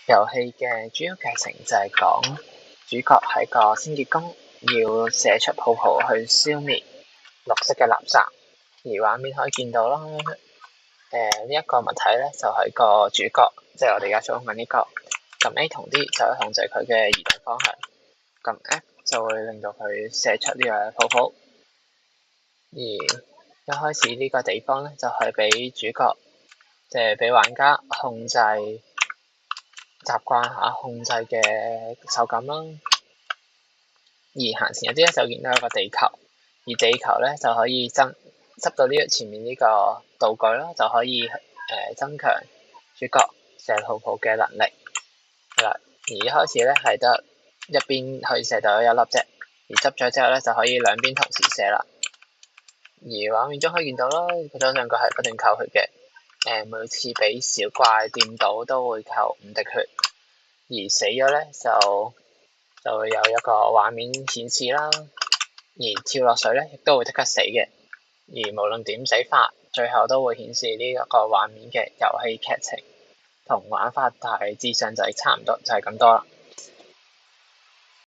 遊戲嘅主要劇情就係講主角喺個清潔工，要射出泡泡去消滅綠色嘅垃圾。而畫面可以見到啦，呢一個物體咧就係個主角，即係我哋而家操控緊呢個。撳 A 同 D 就可以控制佢嘅移動方向，撳 F 就會令到佢射出呢個泡泡。而一開始呢個地方咧就係俾主角，即係俾玩家控制。習慣下控制嘅手感啦，而行前一啲咧就見到一個地球，而地球咧就可以執到呢前面呢個道具啦，就可以增強主角射泡泡嘅能力。係啦，而一開始咧係得一邊可以射到一粒啫，而執咗之後咧就可以兩邊同時射啦。而畫面中可以見到啦，佢左上角係不斷扣血嘅，每次俾小怪掂到都會扣5滴血。而死咗咧就會有一個畫面顯示啦，而跳落水咧亦都會即刻死嘅。而無論點死法，最後都會顯示呢一個畫面嘅遊戲劇情同玩法大致上就係差唔多，就係咁多啦。